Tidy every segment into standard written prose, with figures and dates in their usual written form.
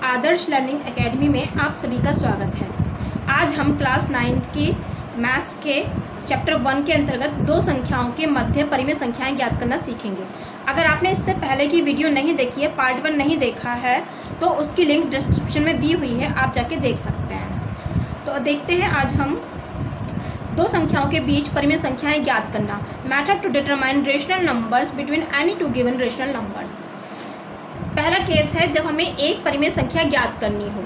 आदर्श learning academy में आप सभी का स्वागत है। आज हम क्लास 9th की मैथ्स के चैप्टर 1 के अंतर्गत दो संख्याओं के मध्य परिमेय संख्याएं ज्ञात करना सीखेंगे। अगर आपने इससे पहले की वीडियो नहीं देखी है, पार्ट 1 नहीं देखा है, तो उसकी लिंक डिस्क्रिप्शन में दी हुई है, आप जाके देख सकते हैं। तो देखते हैं आज हम दो संख्याओं के बीच परिमेय संख्याएं ज्ञात करना। Method to determine rational numbers between any two given rational numbers. पहला केस है जब हमें एक परिमेय संख्या ज्ञात करनी हो,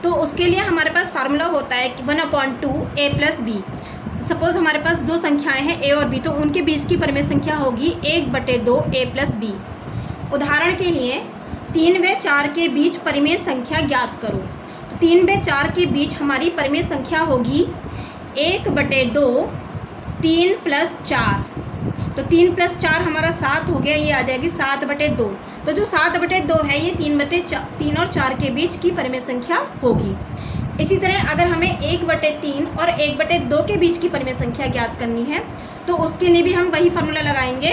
तो उसके लिए हमारे पास फार्मूला होता है कि 1/2 a + b। सपोज़ हमारे पास दो संख्याएं हैं a और b, तो उनके बीच की परिमेय संख्या होगी 1/2 a + b। उदाहरण के लिए 3 व 4 के बीच परिमेय संख्या ज्ञात करो, तो 3 व 4 के बीच हमारी परिमेय संख्या होगी 1/2 3 + 4। तो 3 + 4 हमारा 7 हो गया, ये आ जाएगी 7/2। तो जो 7/2 है ये 3 और 4 के बीच की परिमेय संख्या होगी। इसी तरह अगर हमें 1/3 और 1/2 के बीच की परिमेय संख्या ज्ञात करनी है, तो उसके लिए भी हम वही फार्मूला लगाएंगे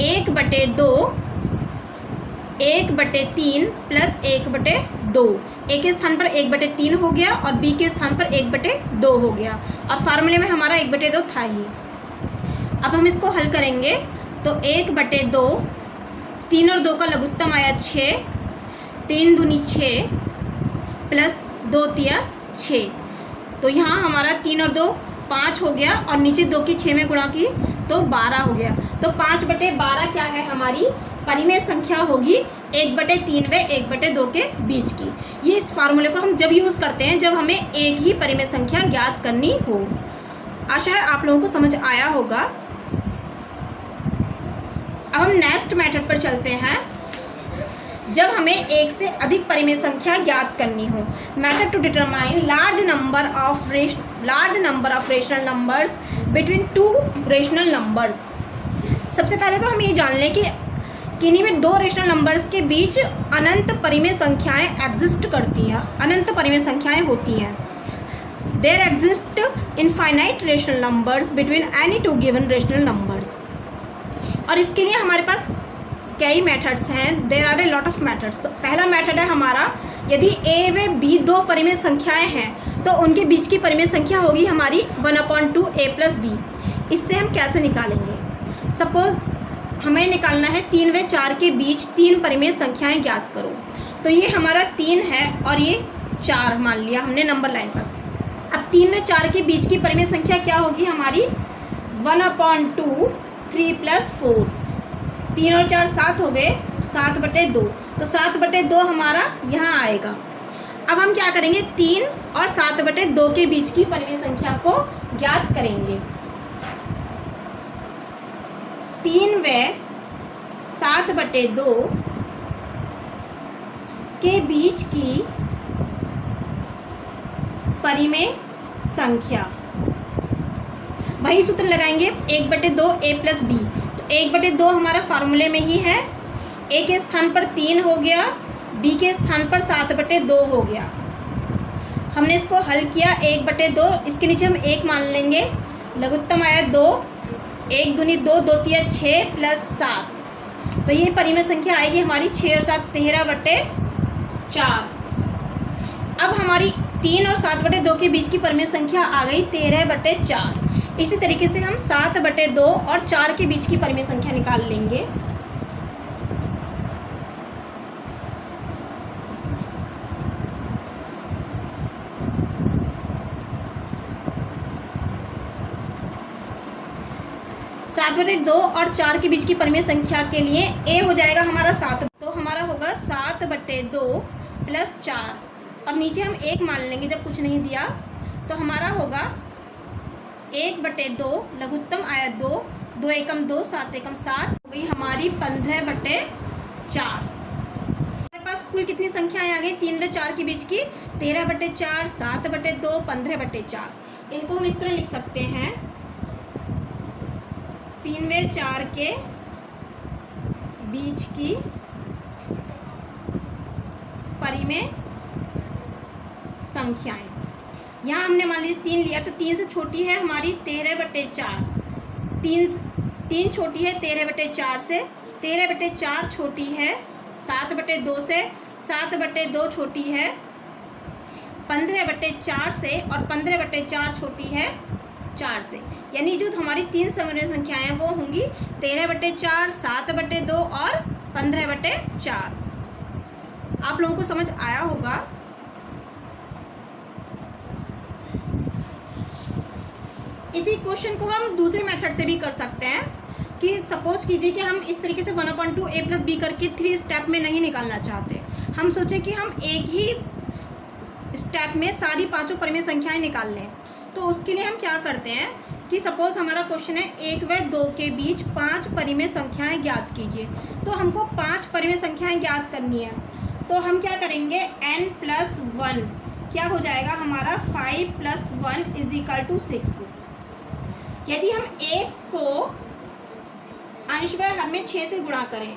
1/2 1/3 + 1/2। ए के स्थान पर 1/3 हो गया और बी के स्थान पर 1/2 हो गया, और फार्मूले में हमारा 1/2 था ही। अब हम इसको हल करेंगे तो 1/2, 3 और 2 का लघुत्तम आया 6, 3 दूनी 6 + 2 तिया 6। तो यहाँ हमारा 3 और 2 5 हो गया, और नीचे 2 की 6 में गुणा की तो 12 हो गया। तो 5/12 क्या है, हमारी परिमेय संख्या होगी 1/3 व 1/2 के बीच की। ये इस फार्मूले को हम जब यूज़ करते हैं जब हमें एक ही परिमेय संख्या ज्ञात करनी हो। आशा है आप लोगों को समझ आया होगा। अब हम नेक्स्ट मेथड पर चलते हैं, जब हमें एक से अधिक परिमेय संख्या ज्ञात करनी हो। Method to determine large number of rational numbers between two rational numbers. सबसे पहले तो हम ये जान लें कि किन्हीं में दो रेशनल नंबर्स के बीच अनंत परिमेय संख्याएं एग्जिस्ट करती हैं, अनंत परिमेय संख्याएं होती हैं। There exist infinite rational numbers between any two given rational numbers. और इसके लिए हमारे पास कई मेथड्स हैं, there are a lot of methods. तो पहला मेथड है हमारा, यदि a व b दो परिमेय संख्याएं हैं, तो उनके बीच की परिमेय संख्या होगी हमारी 1/2 a + b। इससे हम कैसे निकालेंगे? सपोज़ हमें निकालना है 3 व 4 के बीच 3 परिमेय संख्याएं ज्ञात करो। तो ये हमारा 3 है और ये 4 मान लिया हमने नंबर लाइन पर। अब 3 व 4 के बीच की परिमेय संख्या क्या होगी हमारी 1/2 3 + 4। 3 और 4 7 हो गए, 7/2। तो 7/2 हमारा यहाँ आएगा। अब हम क्या करेंगे, 3 और 7/2 के बीच की परिमेय संख्या को ज्ञात करेंगे। 3 व 7/2 के बीच की परिमेय संख्या, वही सूत्र लगाएंगे 1/2 a + b। तो 1/2 हमारा फार्मूले में ही है, a के स्थान पर 3 हो गया, b के स्थान पर 7/2 हो गया। हमने इसको हल किया 1/2, इसके नीचे हम 1 मान लेंगे, लघुत्तम आया 2, 1 दूनी 2, 2 तिया 6 + 7। तो ये परिमेय संख्या आएगी हमारी 6 और 7 13/4। अब हमारी 3 और 7/2 के बीच की परिमेय संख्या आ गई 13/4। इसी तरीके से हम 7/2 और 4 के बीच की परिमेय संख्या निकाल लेंगे। सात बटे 2 और 4 के बीच की परिमेय संख्या के लिए a हो जाएगा हमारा 7, तो हमारा होगा 7/2 + 4, और नीचे हम 1 मान लेंगे जब कुछ नहीं दिया। तो हमारा होगा 1/2, लघुत्तम आया 2, 2 एकम 2, 7 एकम 7, हो गई हमारी 15/4। हमारे पास कुल कितनी संख्याएं आ गई 3 व 4 के बीच की? 13/4, 7/2, 15/4। इनको हम इस तरह लिख सकते हैं, 3 व 4 के बीच की परिमेय संख्याएं। यहाँ हमने मान लीजिए 3 लिया, तो 3 से छोटी है हमारी 13/4, 3 छोटी है 13/4 से, 13/4 छोटी है 7/2 से, 7/2 छोटी है 15/4 से और 15/4 छोटी है 4 से। यानी जो हमारी 3 समन्वय संख्याएं हैं वो होंगी 13/4, 7/2 और 15/4। आप लोगों को समझ आया होगा। इसी क्वेश्चन को हम दूसरे मेथड से भी कर सकते हैं कि सपोज कीजिए कि हम इस तरीके से 1/2 a + b करके 3 स्टेप में नहीं निकालना चाहते। हम सोचे कि हम एक ही स्टेप में सारी 5 परिमेय संख्याएं निकाल लें। तो उसके लिए हम क्या करते हैं कि सपोज हमारा क्वेश्चन है 1 व 2 के बीच 5 परिमेय संख्याएं ज्ञात कीजिए। तो हमको 5 परिमेय संख्याएं ज्ञात करनी है। तो हम क्या करेंगे, n + 1 क्या हो जाएगा हमारा 5 + 1 = 6। यदि हम 1 को अंश व हर में 6 से गुणा करें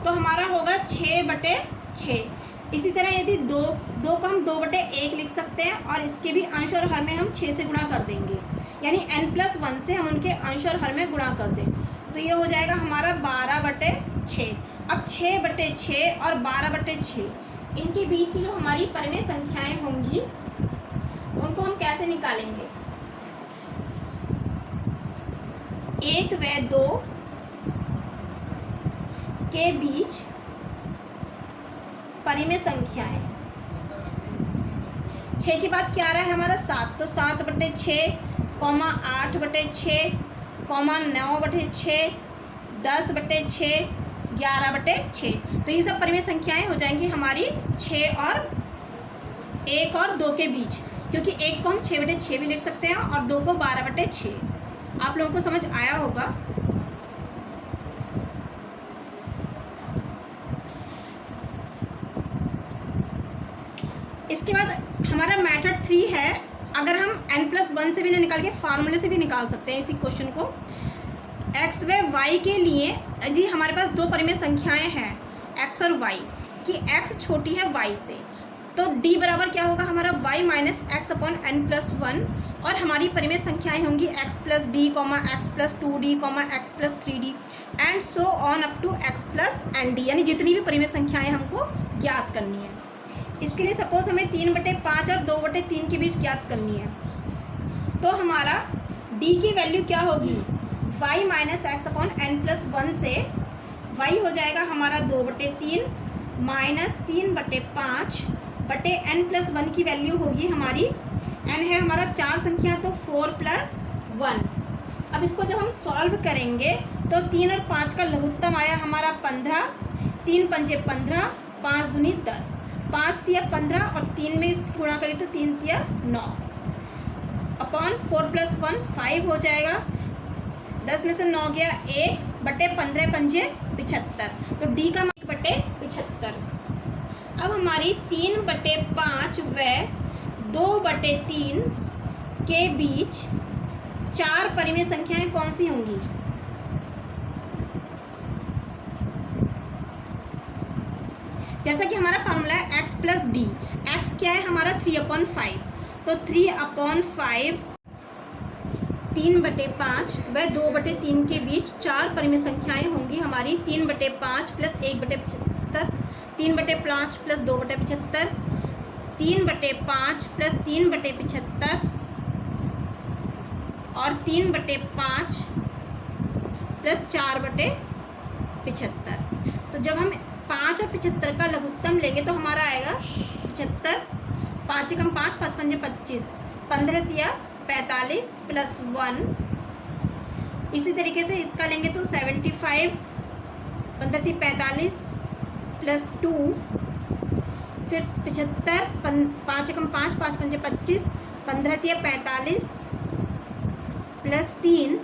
तो हमारा होगा 6/6। इसी तरह यदि 2 को हम 2/1 लिख सकते हैं और इसके भी अंश और हर में हम 6 से गुणा कर देंगे, यानी n + 1 से हम उनके अंश और हर में गुणा कर दें तो ये हो जाएगा हमारा 12/6। अब 6/6 और 12/6 इनके बीच की जो हमारी परिमेय संख्याएं होंगी उनको हम कैसे निकालेंगे। 1 व 2 के बीच परिमेय संख्याएं, 6 के बाद क्या आ रहा है हमारा 7, तो 7/6, 8/6, 9/6, 10/6, 11/6। तो ये सब परिमेय संख्याएं हो जाएंगी हमारी 6 और 1 और 2 के बीच, क्योंकि 1 को हम 6/6 भी लिख सकते हैं और 2 को 12/6। आप लोगों को समझ आया होगा। इसके बाद हमारा मेथड 3 है। अगर हम n + 1 से भी ना निकाल के फार्मूले से भी निकाल सकते हैं इसी क्वेश्चन को। x व y के लिए यदि हमारे पास 2 परिमेय संख्याएं हैं x और y कि x छोटी है y से, तो d बराबर क्या होगा हमारा y - x/n + 1 और हमारी परिमेय संख्याएं होंगी x + d, x + 2d, x + 3d and so on up to x + nd, यानी जितनी भी परिमेय संख्याएं हमको ज्ञात करनी है। इसके लिए सपोज हमें 3/5 और 2/3 के बीच ज्ञात करनी है। तो हमारा d की वैल्यू क्या होगी, y - x/n + 1 से y हो जाएगा हमारा 2/3 - 3/5/n + 1 की वैल्यू होगी हमारी, n है हमारा 4 संख्या तो 4 + 1। अब इसको जब हम सॉल्व करेंगे तो 3 और 5 का लघुत्तम आया हमारा 15, 3 × 5 = 15, 5 दूनी 10, 5 × 3 = 15 और 3 में इसकी गुणा करें तो 3 × 3 = 9 अपॉन 4 + 1 5 हो जाएगा। 10 में से 9 गया 1/15 × 5 = 75, तो d का 1/75। अब हमारी 3/5 व 2/3 के बीच 4 परिमेय संख्याएं कौन सी होंगी। जैसा कि हमारा फार्मूला है x + d, x क्या है हमारा 3/5, तो 3/5 3/5 व 2/3 के बीच 4 परिमेय संख्याएं होंगी हमारी 3/5 + 1/75, 3/5 + 2/75, 3/5 + 3/75 और 3/5 + 4/75। तो जब हम 5 और 75 का लघुत्तम लेंगे तो हमारा आएगा 75, 5 × 5 = 5 × 5 = 25, 15 × 3 = 45 + 1। इसी तरीके से इसका लेंगे तो 75, 15 × 3 = 45 + 2, फिर 75, 5 × 5 = 5 × 5 = 25, 15 × 3 = 45 + 3,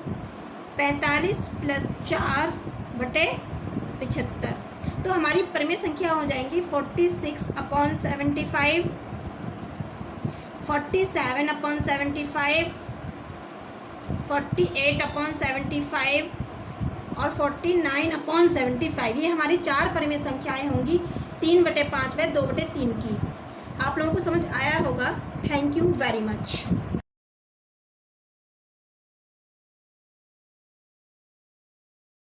45 + 4/75। तो हमारी परिमेय संख्या हो जाएंगी 46/75, 47/75, 48/75 और 49/75। ये हमारी 4 परिमेय संख्याएं होंगी 3/5 व 2/3 की। आप लोगों को समझ आया होगा। Thank you very much.